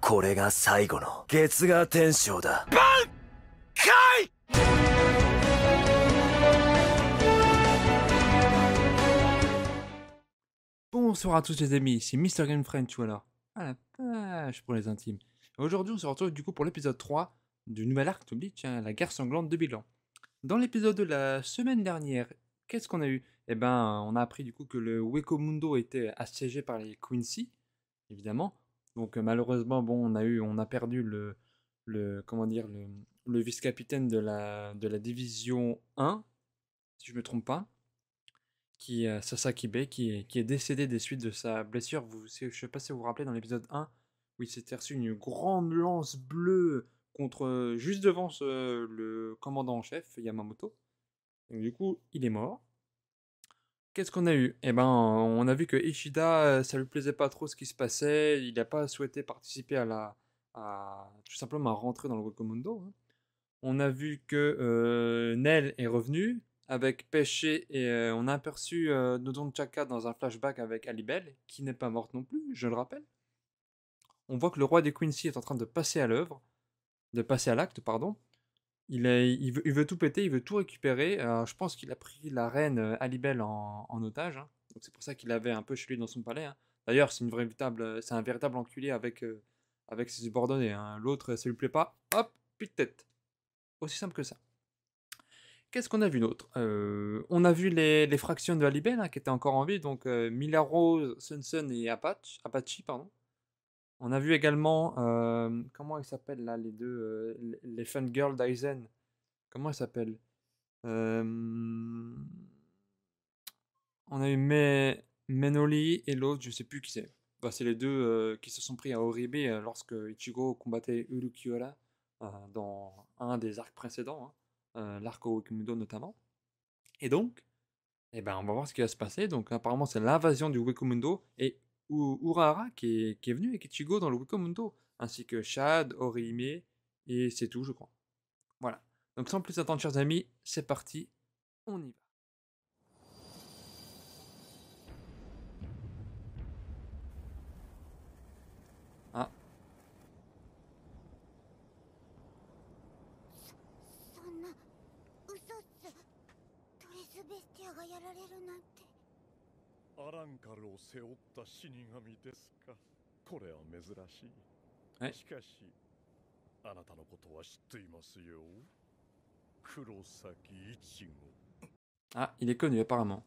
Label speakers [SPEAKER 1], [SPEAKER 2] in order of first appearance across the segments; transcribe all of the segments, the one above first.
[SPEAKER 1] これが最後の月牙天章だ。
[SPEAKER 2] Bonsoir à tous les amis, ici Mr. Game French ou alors à la page pour les intimes. Aujourd'hui on se retrouve du coup pour l'épisode 3 du nouvel arc de Bleach, la guerre sanglante de Bilan. Dans l'épisode de la semaine dernière, qu'est-ce qu'on a eu? Eh ben on a appris du coup que le Weko Mundo était assiégé par les Quincy, évidemment. Donc malheureusement bon on a perdu comment dire le vice-capitaine de la division 1, si je me trompe pas. Sasaki Be, qui est décédé des suites de sa blessure. Je ne sais pas si vous vous rappelez dans l'épisode 1, où il s'était reçu une grande lance bleue contre, juste devant le commandant en chef, Yamamoto. Donc, du coup, il est mort. Qu'est-ce qu'on a eu? Eh ben, on a vu que Ishida, ça lui plaisait pas trop ce qui se passait. Il n'a pas souhaité participer tout simplement à rentrer dans le Recommando, hein. On a vu que Nel est revenu avec Pêché et on a aperçu Nodon Chaka dans un flashback avec Alibel, qui n'est pas morte non plus, je le rappelle. On voit que le roi des Quincy est en train de passer à l'œuvre, de passer à l'acte, pardon. Il veut tout péter, il veut tout récupérer. Je pense qu'il a pris la reine Alibel en otage, hein. Donc c'est pour ça qu'il avait un peu chez lui dans son palais, hein. D'ailleurs, c'est un véritable enculé avec ses subordonnés, hein. L'autre, ça lui plaît pas, hop, plus de tête. Aussi simple que ça. Qu'est-ce qu'on a vu d'autre? On a vu les fractions de Alibel, hein, qui étaient encore en vie, donc Milaro, Sun et Apache, pardon. On a vu également, comment ils s'appellent là, les deux, les Fangirls d'Aizen. Comment ils s'appellent? Euh, on a eu Menoli et l'autre, je sais plus qui c'est. Bah, c'est les deux qui se sont pris à Oribe lorsque Ichigo combattait Urukiura dans un des arcs précédents, hein, l'arc Wekumudo notamment. Et donc, eh ben, on va voir ce qui va se passer. Donc, apparemment, c'est l'invasion du Wekumundo et Urahara qui est venu avec Ichigo dans le Wekumundo, ainsi que Shad, Orihime, et c'est tout, je crois. Voilà. Donc, sans plus attendre, chers amis, c'est parti, on y va. Ah,
[SPEAKER 3] そんな嘘っす。トリスベスティアがやられるなんて。
[SPEAKER 4] アランカルを背負った死神ですか。これは珍しい。
[SPEAKER 2] はい。
[SPEAKER 4] しかし、あなたのことは知っていますよ。黒崎一護。
[SPEAKER 2] Ah, il est connu apparemment.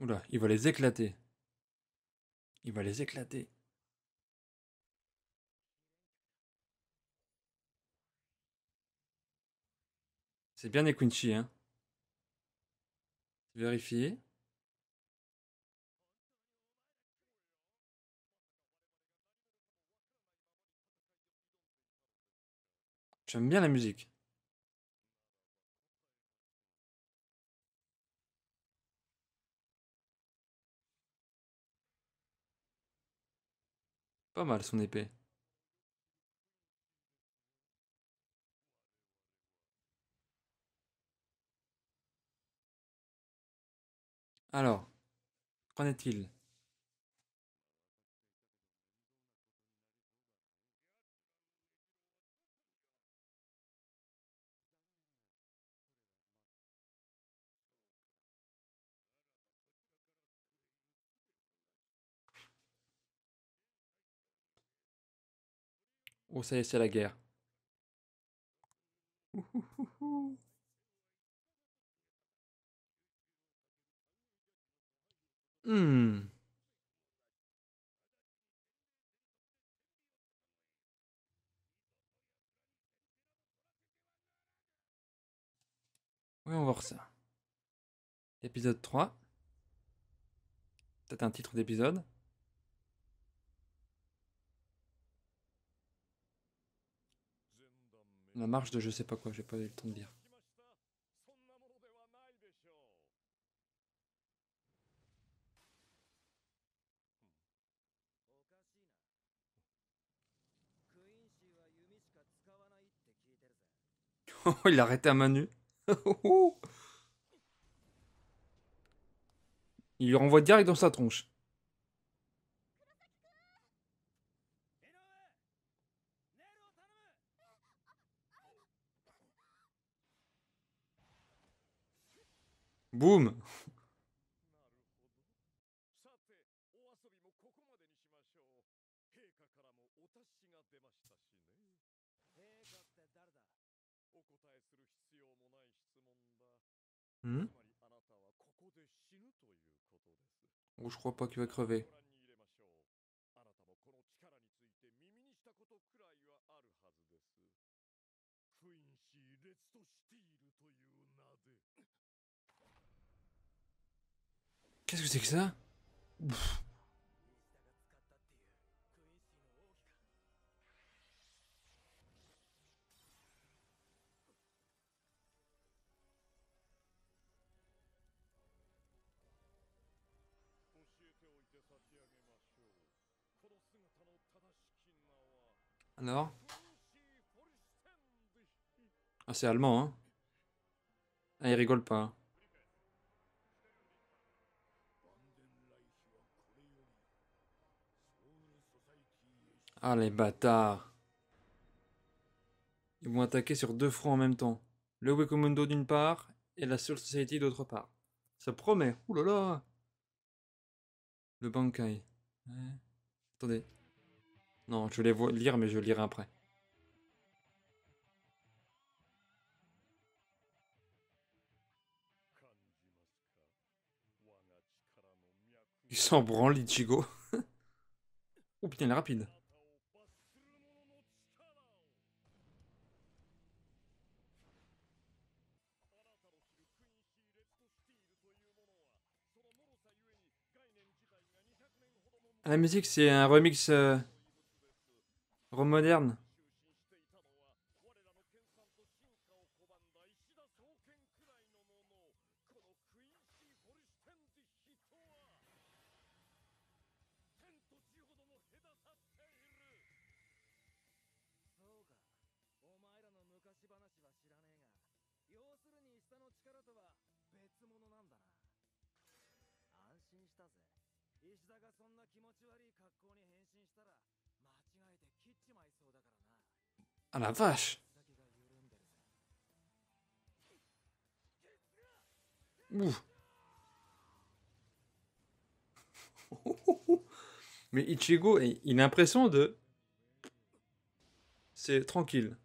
[SPEAKER 2] Oula, il va les éclater. Il va les éclater. C'est bien des Quincy, hein. Vérifier. J'aime bien la musique. Pas mal son épée. Alors, qu'en est-il? Oh, ça y est, c'est la guerre. Ouhouhouhou. Hmm. Oui, on va voir ça. Épisode 3. Peut-être un titre d'épisode. La marche de je sais pas quoi, j'ai pas eu le temps de lire. Oh, il a arrêté à main nue. Il lui renvoie direct dans sa tronche. Boum.
[SPEAKER 4] さて、お遊びもここまでにしましょう。陛下からもお達しが出ましたしね。陛下って誰だ？お答えする必要もない質問だ。
[SPEAKER 2] Hmm.
[SPEAKER 4] つまりあなたはここで死ぬということです。
[SPEAKER 2] Oh, je crois pas qu'il va crever.
[SPEAKER 4] ご覧に入れましょう。あなたもこの力について耳にしたことくらいはあるはずです。クインシー・レッド・シティールという名で。
[SPEAKER 2] Qu'est-ce que c'est que ça?
[SPEAKER 4] 教えておいて差し上げましょう。この姿の正しき名は
[SPEAKER 2] Alors?
[SPEAKER 4] クインシー・フォルシュテンでし。
[SPEAKER 2] Ah, c'est allemand, hein? Ah, il rigole pas.
[SPEAKER 4] バンデンライヒはこれよりソウルソサイティへ。
[SPEAKER 2] Ah, les bâtards. Ils vont attaquer sur deux fronts en même temps. Le Wekomundo d'une part et la Soul Society d'autre part. Ça promet. Ouh là là. Le Bankai. Ouais. Attendez. Non, je vais lire, mais je lirai après. Il s'en branle, Ichigo. Oh putain, il est rapide. La musique, c'est un remix remoderne. Ah la vache. Ouh. Mais Ichigo, il a l'impression de... C'est tranquille.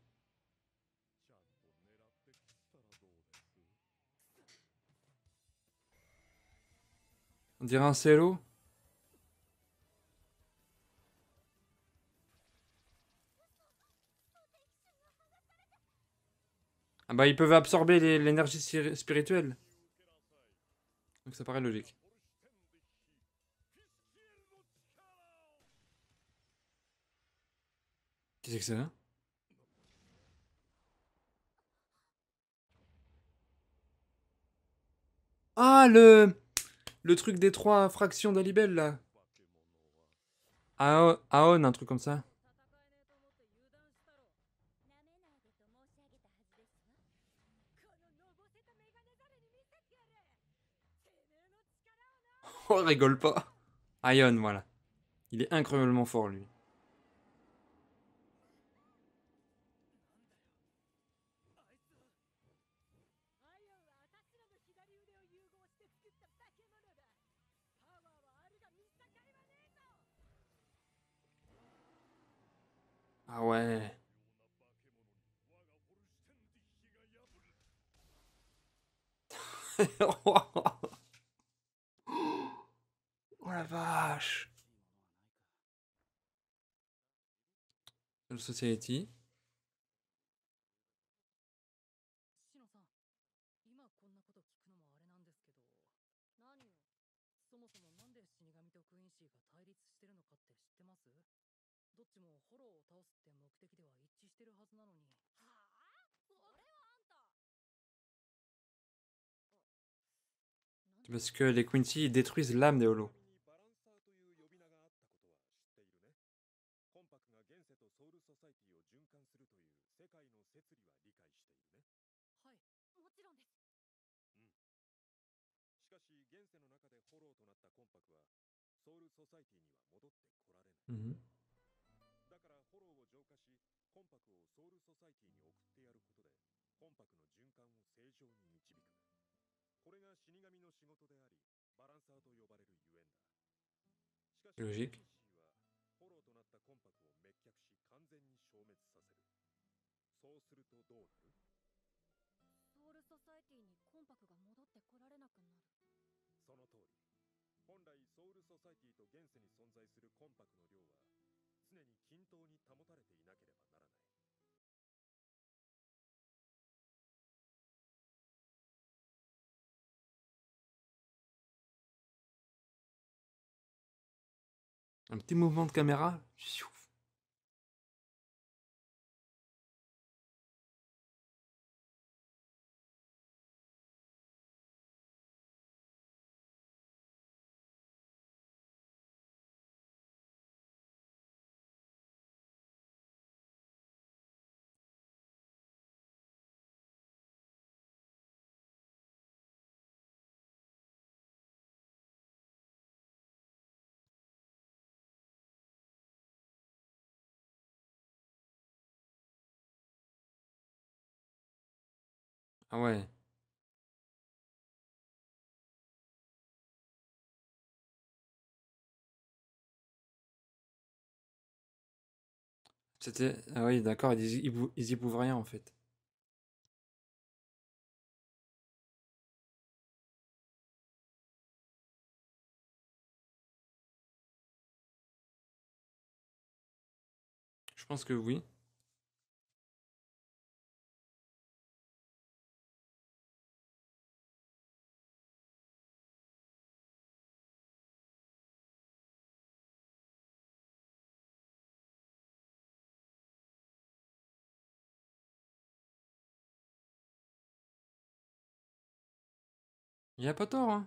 [SPEAKER 2] On dirait un cello. Ah bah ils peuvent absorber l'énergie spirituelle. Donc ça paraît logique. Qu'est-ce que c'est ça? Ah le truc des 3 fractions d'Alibel là. Aon, un truc comme ça. Oh, rigole pas. Aion, voilà. Il est incroyablement fort, lui. Ah ouais. Oh la vache. Le Society.
[SPEAKER 5] シノさん、今こんなこと聞くのもあれなんですけど、何よ。そもそもなんで死神とクインシーが対立してるのかって知ってます？どっちもホローを倒すって目的では一致してるはずなのに。はあ？それはあんた。
[SPEAKER 2] Parce que les Quincy ils détruisent l'âme des Holos.
[SPEAKER 4] バランサーという呼び名があったことは知っているね。コンパクが現世とソウルソサイティを循環するという世界の摂理は理解しているね。
[SPEAKER 5] はい。もちろんです。
[SPEAKER 4] しかし現世の中でフォローとなったコンパクはソウルソサイティには戻ってこられない。
[SPEAKER 2] Mhm.
[SPEAKER 4] だからフォローを浄化しコンパクをソウルソサイティに送ってやることでコンパクの循環を正常に導く。これが死神の仕事でありバランサーと呼ばれるゆえんだ。しかし
[SPEAKER 2] Logique.
[SPEAKER 4] クインシーはフォローとなったコンパクを滅却し完全に消滅させる。そうするとどうなる？
[SPEAKER 5] ソウルソサイティにコンパクが戻ってこられなくなる。
[SPEAKER 4] その通り。本来ソウルソサイティと現世に存在するコンパクの量は常に均等に保たれていなければならない。
[SPEAKER 2] Un petit mouvement de caméra. Pfiou. Ah ouais. C'était... Ah oui, d'accord, ils y pouvent rien en fait. Je pense que oui. Il a pas tort, hein.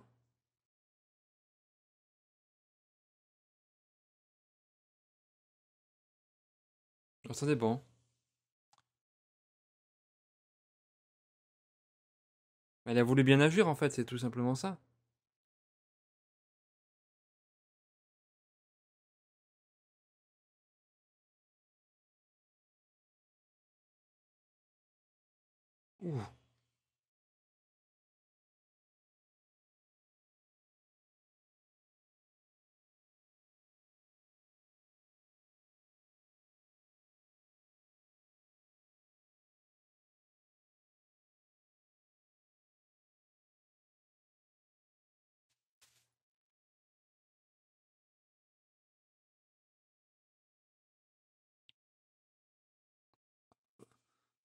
[SPEAKER 2] Oh, ça dépend. Elle a voulu bien agir en fait, c'est tout simplement ça. Ouh.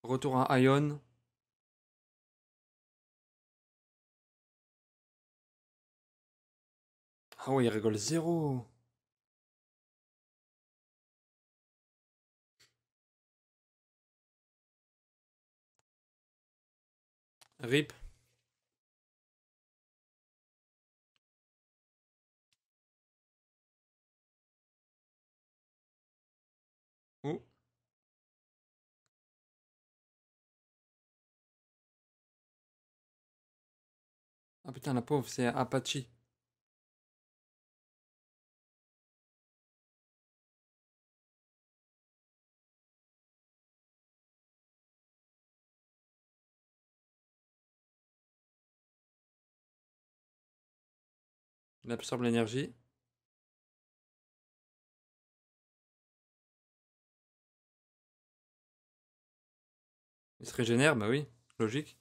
[SPEAKER 2] Retour à Ion. Ah ouais, il rigole zéro. Rip. Oh. Ah putain, la pauvre, c'est Apache. Il absorbe l'énergie. Il se régénère, bah oui, logique.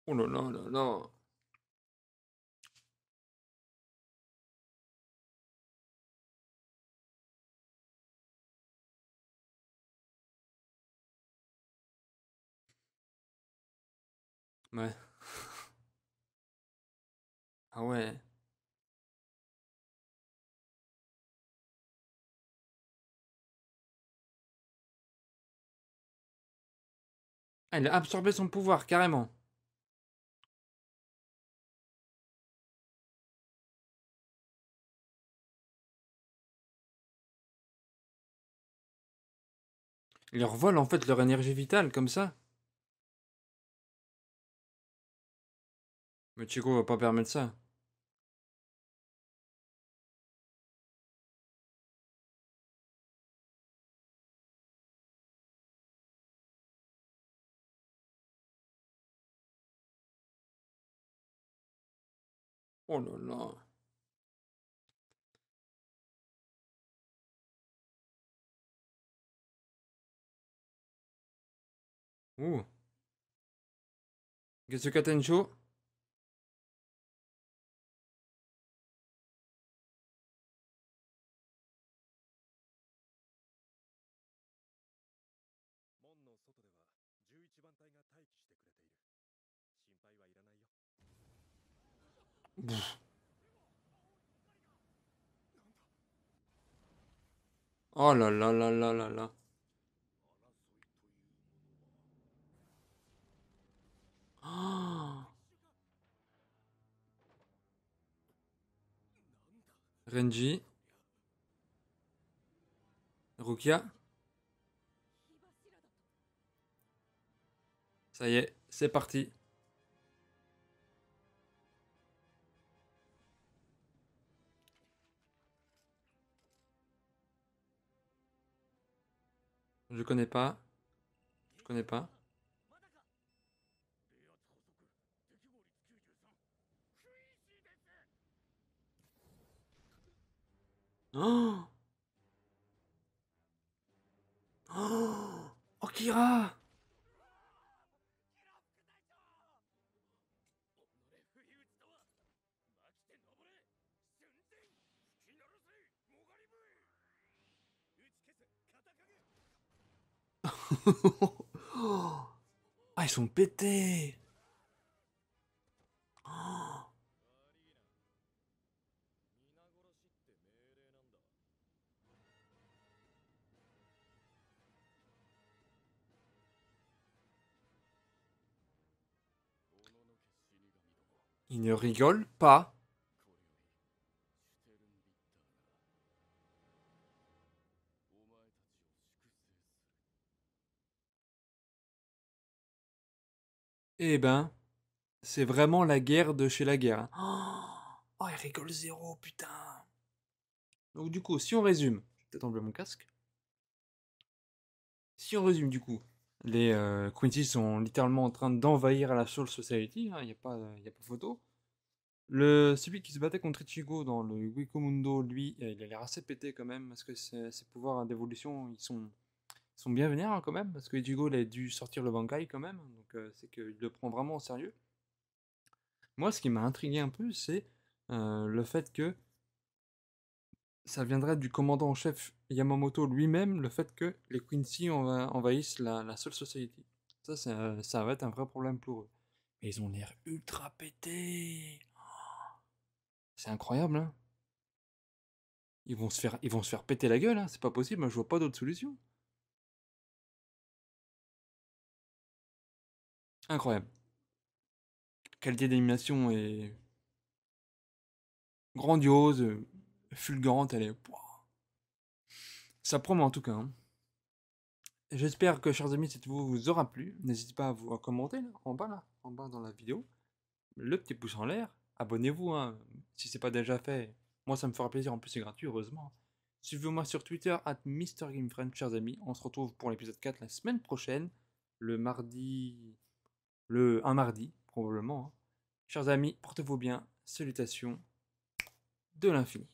[SPEAKER 2] Oh là là là là. Ouais. Ah ouais. Ah, il a absorbé son pouvoir, carrément. Ils leur volent en fait leur énergie vitale comme ça. Mais Chico va pas permettre ça. Oh là là. Ouh. Qu'est-ce que t'as chaud? Oh là là là là là là. Ah. Renji. Rukia. Ça y est, c'est parti. Je connais pas. Je connais pas. Oh, oh, Okira. Ah, ils sont pétés. Oh. Ils ne rigolent pas. Eh ben, c'est vraiment la guerre de chez la guerre, hein. Oh, ils rigolent zéro, putain. Donc du coup, si on résume, je vais peut-être enlever mon casque. Si on résume du coup, les Quincy sont littéralement en train d'envahir la Soul Society, il n'y a pas photo. Celui qui se battait contre Ichigo dans le Wikomundo, lui, il a l'air assez pété quand même, parce que ses pouvoirs d'évolution, ils sont bien vénères hein, quand même, parce que Ichigo il a dû sortir le Bankai quand même, donc c'est qu'il le prend vraiment au sérieux. Moi, ce qui m'a intrigué un peu, c'est le fait que ça viendrait du commandant en chef Yamamoto lui-même, le fait que les Quincy envahissent la Soul Society. Ça va être un vrai problème pour eux. Et ils ont l'air ultra pétés. C'est incroyable, hein. Ils vont se faire péter la gueule, hein. C'est pas possible, moi, je vois pas d'autre solution. Incroyable. Qualité d'animation est grandiose, fulgurante, elle est. Pouah. Ça promet en tout cas, hein. J'espère que, chers amis, cette vidéo vous aura plu. N'hésitez pas à commenter là, en bas dans la vidéo. Le petit pouce en l'air. Abonnez-vous, hein, si c'est pas déjà fait. Moi, ça me fera plaisir. En plus, c'est gratuit, heureusement. Suivez-moi sur Twitter, @MrGameFriend, chers amis. On se retrouve pour l'épisode 4 la semaine prochaine. Le mardi. Un mardi, probablement, hein. Chers amis, portez-vous bien. Salutations de l'infini.